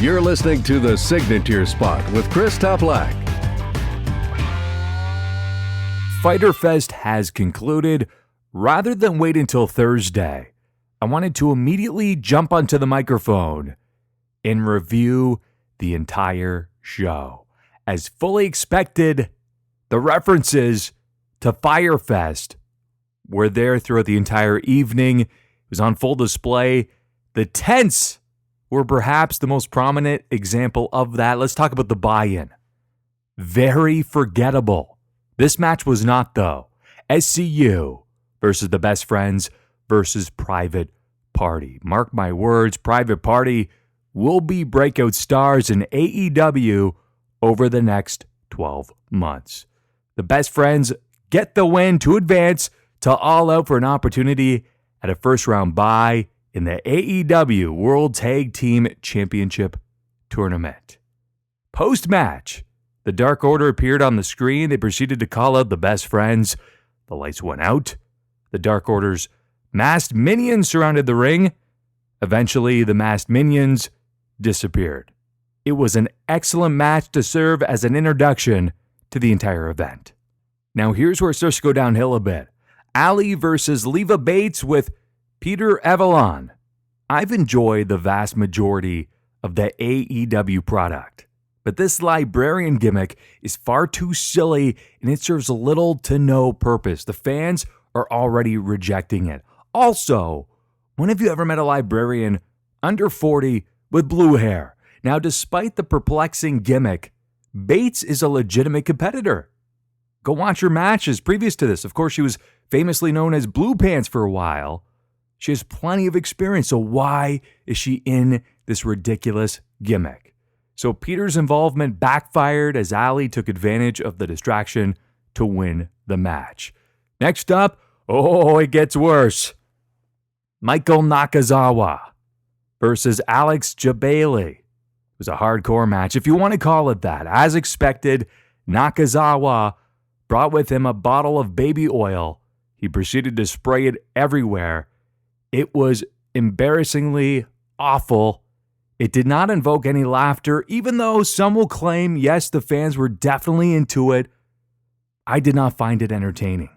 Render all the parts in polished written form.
You're listening to The Signature Spot with Chris Toplack. Fyter Fest has concluded. Rather than wait until Thursday, I wanted to immediately jump onto the microphone and review the entire show. As fully expected, the references to Fyter Fest were there throughout the entire evening. It was on full display. The tents were perhaps the most prominent example of that. Let's talk about the buy-in. Very forgettable. This match was not, though. SCU versus the Best Friends versus Private Party. Mark my words, Private Party will be breakout stars in AEW over the next 12 months. The Best Friends get the win to advance to All Out for an opportunity at a first-round bye in the AEW World Tag Team Championship Tournament. Post-match, the Dark Order appeared on the screen. They proceeded to call out the Best Friends. The lights went out. The Dark Order's masked minions surrounded the ring. Eventually, the masked minions disappeared. It was an excellent match to serve as an introduction to the entire event. Now, here's where it starts to go downhill a bit. Ali versus Leva Bates with Peter Avalon. I've enjoyed the vast majority of the AEW product, but this librarian gimmick is far too silly and it serves little to no purpose. The fans are already rejecting it. Also, when have you ever met a librarian under 40 with blue hair? Now, despite the perplexing gimmick, Bates is a legitimate competitor. Go watch her matches previous to this. Of course, she was famously known as Blue Pants for a while. She has plenty of experience, so why is she in this ridiculous gimmick? So Peter's involvement backfired as Ali took advantage of the distraction to win the match. Next up, it gets worse. Michael Nakazawa versus Alex Jabali. It was a hardcore match, if you want to call it that. As expected, Nakazawa brought with him a bottle of baby oil. He proceeded to spray it everywhere. It was embarrassingly awful. It did not invoke any laughter, even though some will claim, yes, the fans were definitely into it. I did not find it entertaining.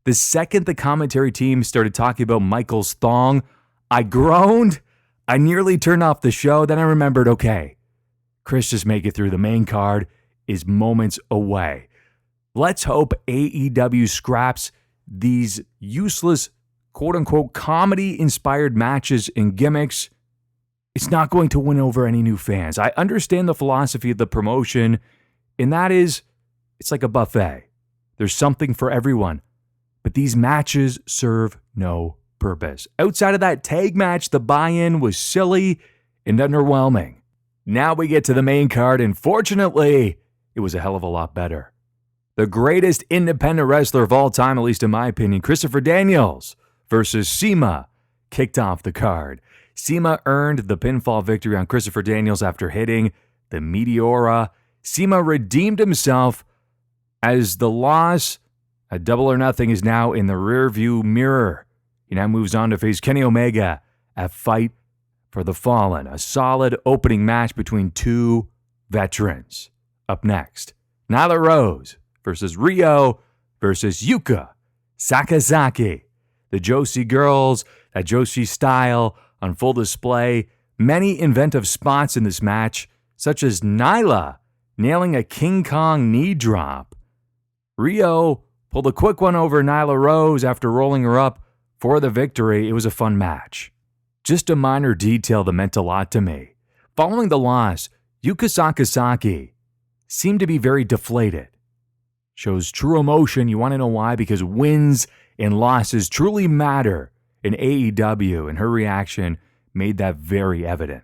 The second the commentary team started talking about Michael's thong, I groaned. I nearly turned off the show. Then I remembered, okay, Chris just make it through. The main card is moments away. Let's hope AEW scraps these useless, quote-unquote, comedy-inspired matches and gimmicks. It's not going to win over any new fans. I understand the philosophy of the promotion, and that is, it's like a buffet. There's something for everyone. But these matches serve no purpose. Outside of that tag match, the buy-in was silly and underwhelming. Now we get to the main card, and fortunately, it was a hell of a lot better. The greatest independent wrestler of all time, at least in my opinion, Christopher Daniels versus CIMA, kicked off the card. CIMA earned the pinfall victory on Christopher Daniels after hitting the Meteora. CIMA redeemed himself as the loss. A Double or Nothing is now in the rearview mirror. He now moves on to face Kenny Omega at Fight for the Fallen. A solid opening match between two veterans. Up next, Nyla Rose versus Rio versus Yuka Sakazaki. The Joshi girls, that Joshi style on full display. Many inventive spots in this match, such as Nyla nailing a King Kong knee drop. Rio pulled a quick one over Nyla Rose after rolling her up for the victory. It was a fun match. Just a minor detail that meant a lot to me. Following the loss, Yuka Sakazaki seemed to be very deflated. Shows true emotion. You want to know why? Because wins and losses truly matter in AEW, and her reaction made that very evident.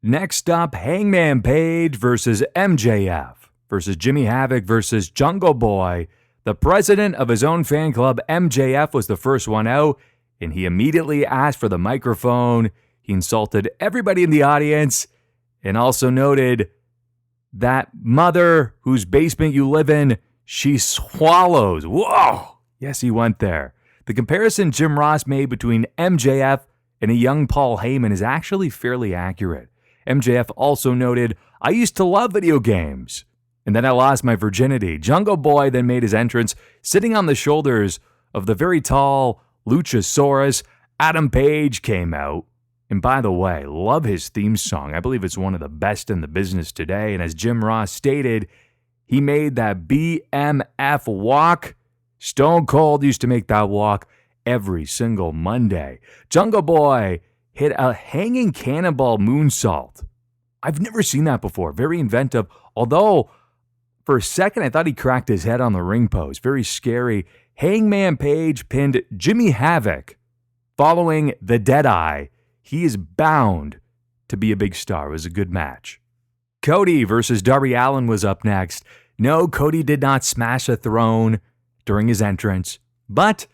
Next up, Hangman Page versus MJF versus Jimmy Havoc versus Jungle Boy. The president of his own fan club, MJF, was the first one out, and he immediately asked for the microphone. He insulted everybody in the audience and also noted that mother whose basement you live in, she swallows. Whoa! Yes, he went there. The comparison Jim Ross made between MJF and a young Paul Heyman is actually fairly accurate. MJF also noted, "I used to love video games, and then I lost my virginity." Jungle Boy then made his entrance, sitting on the shoulders of the very tall Luchasaurus. Adam Page came out. And by the way, love his theme song. I believe it's one of the best in the business today. And as Jim Ross stated, he made that BMF walk. Stone Cold used to make that walk every single Monday. Jungle Boy hit a hanging cannonball moonsault. I've never seen that before. Very inventive. Although, for a second, I thought he cracked his head on the ring post. Very scary. Hangman Page pinned Jimmy Havoc. Following the Deadeye, he is bound to be a big star. It was a good match. Cody versus Darby Allin was up next. No, Cody did not smash a throne during his entrance, but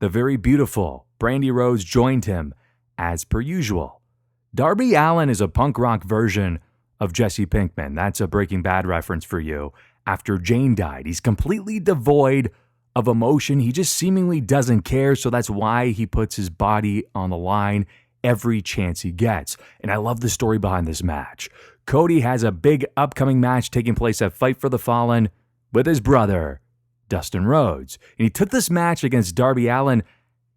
the very beautiful Brandy Rhodes joined him as per usual. Darby Allin is a punk rock version of Jesse Pinkman. That's a Breaking Bad reference for you. After Jane died, he's completely devoid of emotion. He just seemingly doesn't care, so that's why he puts his body on the line every chance he gets. And I love the story behind this match. Cody has a big upcoming match taking place at Fight for the Fallen with his brother, Dustin Rhodes. And he took this match against Darby Allin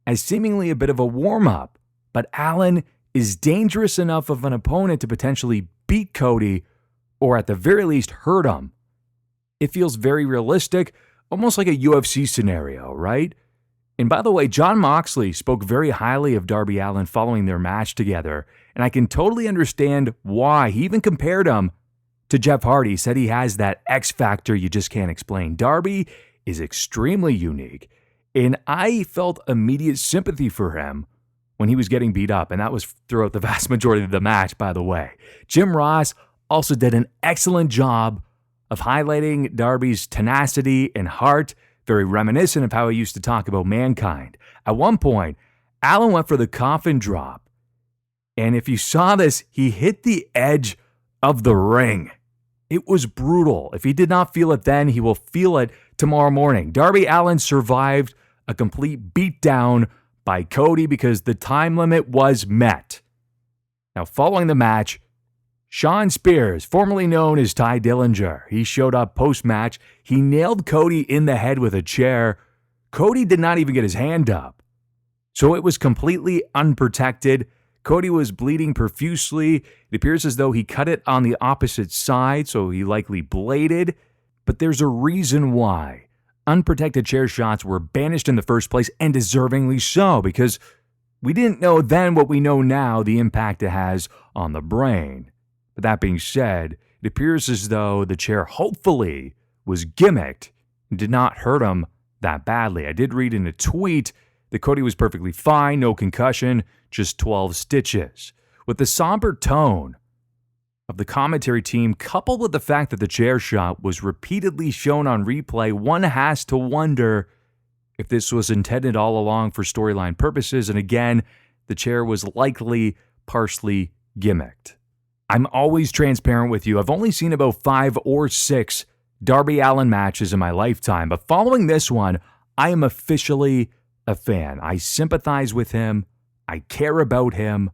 as seemingly a bit of a warm-up. But Allin is dangerous enough of an opponent to potentially beat Cody, or at the very least hurt him. It feels very realistic, almost like a UFC scenario, right? And by the way, Jon Moxley spoke very highly of Darby Allin following their match together, and I can totally understand why. He even compared him to Jeff Hardy, said he has that X factor you just can't explain. Darby is extremely unique, and I felt immediate sympathy for him when he was getting beat up, and that was throughout the vast majority of the match, by the way. Jim Ross also did an excellent job of highlighting Darby's tenacity and heart, very reminiscent of how he used to talk about Mankind. At one point, Allin went for the coffin drop, and if you saw this, he hit the edge of the ring. It was brutal. If he did not feel it then, he will feel it tomorrow morning. Darby Allin survived a complete beatdown by Cody because the time limit was met. Now, following the match, Sean Spears, formerly known as Ty Dillinger, he showed up post-match. He nailed Cody in the head with a chair. Cody did not even get his hand up. So it was completely unprotected. Cody was bleeding profusely. It appears as though he cut it on the opposite side, so he likely bladed. But there's a reason why unprotected chair shots were banished in the first place, and deservingly so, because we didn't know then what we know now, the impact it has on the brain. But that being said, it appears as though the chair hopefully was gimmicked and did not hurt him that badly. I did read in a tweet that Cody was perfectly fine, no concussion, just 12 stitches. With the somber tone of the commentary team, coupled with the fact that the chair shot was repeatedly shown on replay, one has to wonder if this was intended all along for storyline purposes, and again, the chair was likely partially gimmicked. I'm always transparent with you. I've only seen about 5 or 6 Darby Allin matches in my lifetime, but following this one, I am officially a fan. I sympathize with him. I care about him.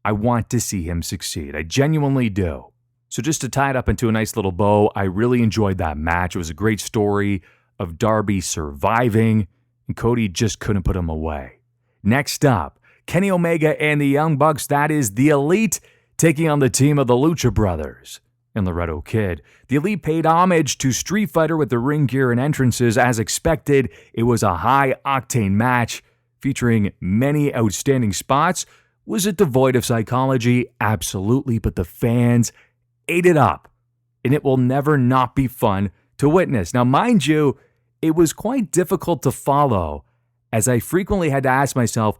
I want to see him succeed. I genuinely do. So just to tie it up into a nice little bow, I really enjoyed that match. It was a great story of Darby surviving, and Cody just couldn't put him away. Next up, Kenny Omega and the Young Bucks, that is the Elite, taking on the team of the Lucha Brothers and Laredo Kid. The Elite paid homage to Street Fighter with the ring gear and entrances. As expected, it was a high-octane match featuring many outstanding spots. Was it devoid of psychology? Absolutely, but the fans ate it up, and it will never not be fun to witness. Now, mind you, it was quite difficult to follow, as I frequently had to ask myself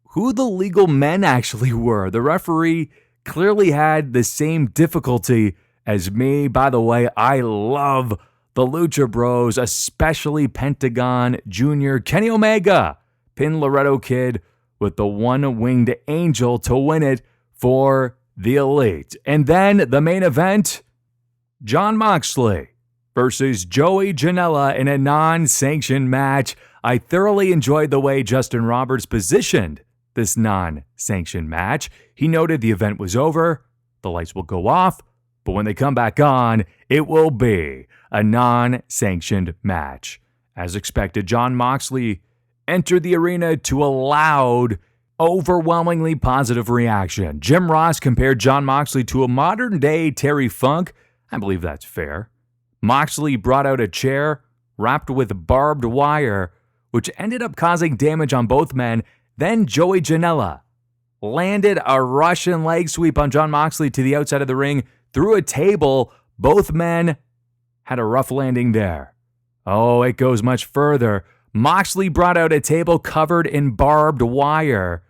who the legal men actually were. The referee clearly had the same difficulty as me. By the way, I love the Lucha Bros, especially Pentagon Jr. Kenny Omega pinned Laredo Kid with the one-winged angel to win it for the Elite. And then the main event, Jon Moxley versus Joey Janela in a non-sanctioned match. I thoroughly enjoyed the way Justin Roberts positioned this non-sanctioned match. He noted the event was over, The lights will go off, but when they come back on, it will be a non-sanctioned match. As expected, Jon Moxley entered the arena to a loud, overwhelmingly positive reaction. Jim Ross compared Jon Moxley to a modern-day Terry Funk. I believe that's fair. Moxley brought out a chair wrapped with barbed wire, which ended up causing damage on both men. Then Joey Janela landed a Russian leg sweep on Jon Moxley to the outside of the ring through a table. Both men had a rough landing there. Oh, it goes much further. Moxley brought out a table covered in barbed wire,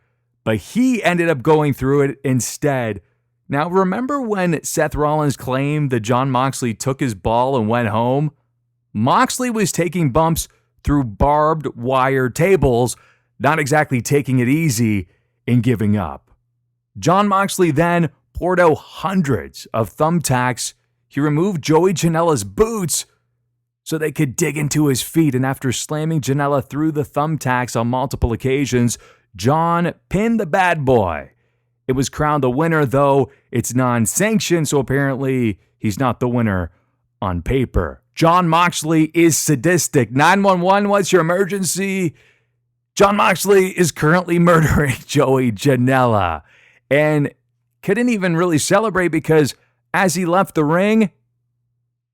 but he ended up going through it instead. Now, remember when Seth Rollins claimed that Jon Moxley took his ball and went home? Moxley was taking bumps through barbed wire tables, not exactly taking it easy and giving up. Jon Moxley then poured out hundreds of thumbtacks. He removed Joey Janela's boots so they could dig into his feet, and after slamming Janela through the thumbtacks on multiple occasions, Jon pinned the bad boy. It was crowned the winner, though it's non-sanctioned, so apparently he's not the winner on paper. Jon Moxley is sadistic. 911, what's your emergency? Jon Moxley is currently murdering Joey Janela and couldn't even really celebrate because as he left the ring,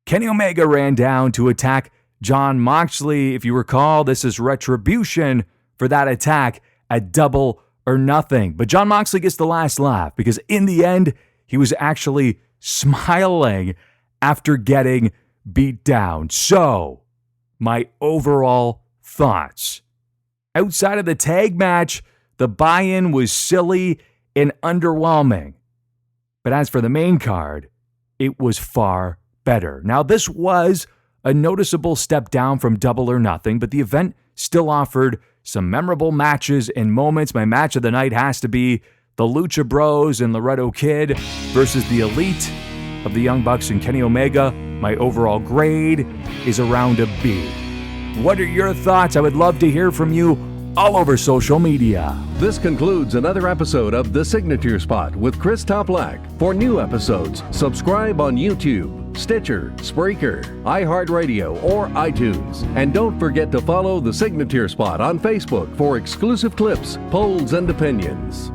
Kenny Omega ran down to attack Jon Moxley. If you recall, this is retribution for that attack at Double or Nothing. But Jon Moxley gets the last laugh because in the end, he was actually smiling after getting beat down. So, my overall thoughts. Outside of the tag match, the buy-in was silly and underwhelming. But as for the main card, it was far better. Now, this was a noticeable step down from Double or Nothing, but the event still offered some memorable matches and moments. My match of the night has to be the Lucha Bros and Laredo Kid versus the Elite of the Young Bucks and Kenny Omega. My overall grade is around a B. What are your thoughts? I would love to hear from you all over social media. This concludes another episode of The Signature Spot with Chris Toplack. For new episodes, subscribe on YouTube, Stitcher, Spreaker, iHeartRadio, or iTunes. And don't forget to follow The Signature Spot on Facebook for exclusive clips, polls, and opinions.